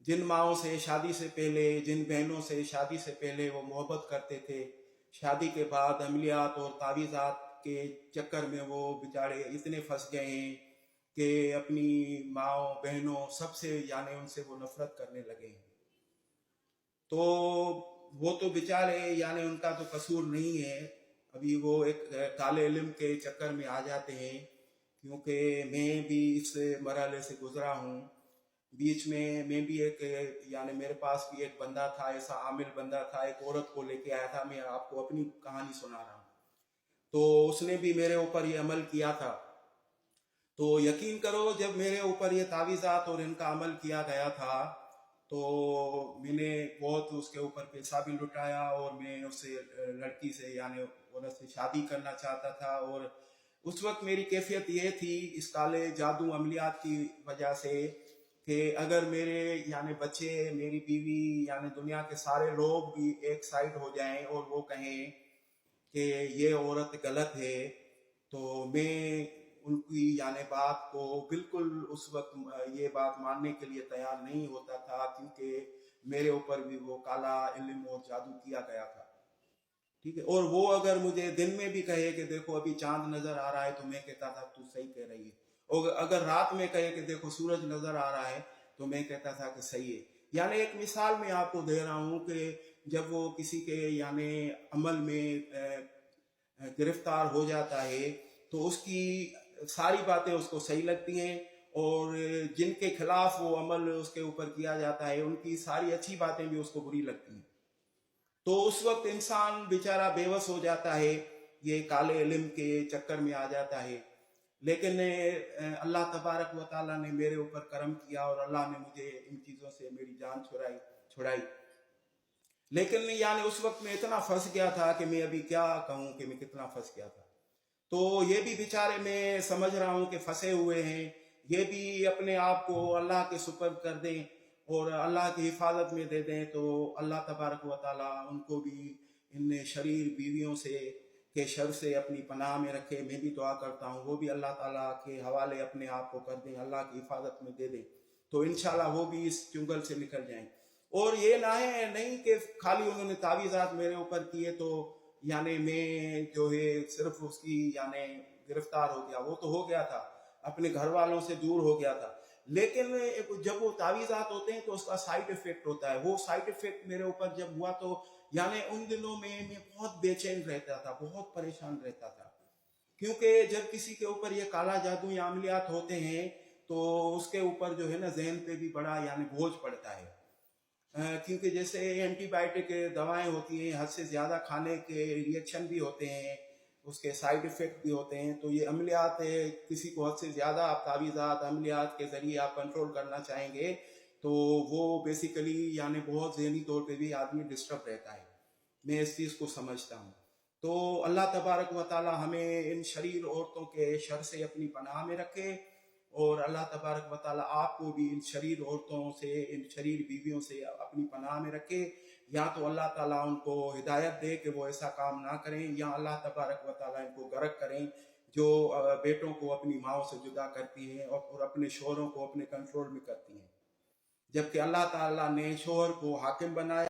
जिन माँओं से शादी से पहले, जिन बहनों से शादी से पहले वो मोहब्बत करते थे, शादी के बाद अमलियात और तावीज़ात के चक्कर में वो बेचारे इतने फंस गए हैं कि अपनी माँओं बहनों सबसे यानी उनसे वो नफरत करने लगे हैं। तो वो तो बेचारे यानी उनका तो कसूर नहीं है, अभी वो एक काले इल्म के चक्कर में आ जाते हैं, क्योंकि मैं भी इस मरहले से गुजरा हूँ। बीच में मैं भी एक यानी मेरे पास भी एक बंदा था, ऐसा आमिल बंदा था, एक औरत को लेके आया था। मैं आपको अपनी कहानी सुना रहा हूँ। तो उसने भी मेरे ऊपर ये अमल किया था। तो यकीन करो, जब मेरे ऊपर ये तावीज़ात और इनका अमल किया गया था तो मैंने बहुत उसके ऊपर पैसा भी लुटाया, और मैं उससे लड़की से यानी औरत से शादी करना चाहता था। और उस वक्त मेरी कैफियत ये थी इस काले जादू अमलियात की वजह से कि अगर मेरे यानी बच्चे, मेरी बीवी यानी दुनिया के सारे लोग भी एक साइड हो जाएं और वो कहें कि ये औरत गलत है, तो मैं उनकी यानी बात को बिल्कुल उस वक्त ये बात मानने के लिए तैयार नहीं होता था, क्योंकि मेरे ऊपर भी वो काला इल्म और जादू किया गया था। ठीक है। और वो अगर मुझे दिन में भी कहे कि देखो अभी चांद नजर आ रहा है, तो मैं कहता था तू सही कह रही है। और अगर रात में कहे कि देखो सूरज नजर आ रहा है, तो मैं कहता था कि सही है। यानी एक मिसाल मैं आपको दे रहा हूँ कि जब वो किसी के यानी अमल में गिरफ्तार हो जाता है, तो उसकी सारी बातें उसको सही लगती हैं, और जिनके खिलाफ वो अमल उसके ऊपर किया जाता है उनकी सारी अच्छी बातें भी उसको बुरी लगती हैं। तो उस वक्त इंसान बेचारा बेबस हो जाता है, ये काले इल्म के चक्कर में आ जाता है। लेकिन अल्लाह तबारक व ताला ने मेरे ऊपर करम किया, और अल्लाह ने मुझे इन चीज़ों से मेरी जान छुड़ाई। लेकिन यानी उस वक्त मैं इतना फंस गया था कि मैं अभी क्या कहूँ कि मैं कितना फंस गया था। तो ये भी बेचारे मैं समझ रहा हूँ कि फंसे हुए हैं, ये भी अपने आप को अल्लाह के सुपर्द कर दें और अल्लाह की हिफाजत में दे दें, तो अल्लाह तबारक व ताला उनको भी इन शरीर बीवियों से के शर से अपनी पनाह में रखे। मैं भी दुआ करता हूँ वो भी अल्लाह ताला के हवाले अपने आप को कर दें, अल्लाह की हिफाजत में दे दें, तो इंशाल्लाह वो भी इस चुंगल से निकल जाएं। और ये ना है नहीं कि खाली उन्होंने तावीज़ात मेरे ऊपर किए तो यानी मैं जो है सिर्फ उसकी यानी गिरफ्तार हो गया, वो तो हो गया था, अपने घर वालों से दूर हो गया था। लेकिन जब वो तावीज़ात होते हैं तो उसका साइड इफेक्ट होता है। वो साइड इफेक्ट मेरे ऊपर जब हुआ तो यानी उन दिनों में मैं बहुत बेचैन रहता था, बहुत परेशान रहता था, क्योंकि जब किसी के ऊपर ये काला जादू या अमलियात होते हैं तो उसके ऊपर जो है ना जहन पे भी बड़ा यानी बोझ पड़ता है। क्योंकि जैसे एंटीबायोटिक दवाएं होती हैं, हद से ज़्यादा खाने के रिएक्शन भी होते हैं, उसके साइड इफ़ेक्ट भी होते हैं। तो ये अमलियात है, किसी को हद से ज़्यादा आप तावीज़ात अमलियात के ज़रिए आप कंट्रोल करना चाहेंगे तो वो बेसिकली यानी बहुत ज़हनी तौर पे भी आदमी डिस्टर्ब रहता है। मैं इस चीज़ को समझता हूँ। तो अल्लाह तबारक व ताला हमें इन शरीर औरतों के शर से अपनी पनाह में रखे, और अल्लाह तबारक व ताला आपको भी इन शरीर औरतों से, इन शरीर बीवियों से अपनी पनाह में रखे। या तो अल्लाह ताला उनको हिदायत दे कि वो ऐसा काम ना करें, या अल्लाह तबारक व ताला इनको गर्क करें जो बेटों को अपनी माँओं से जुदा करती हैं और अपने शोहरों को अपने कंट्रोल में करती हैं। जबकि अल्लाह ताला ने शोहर को हाकिम बनाया।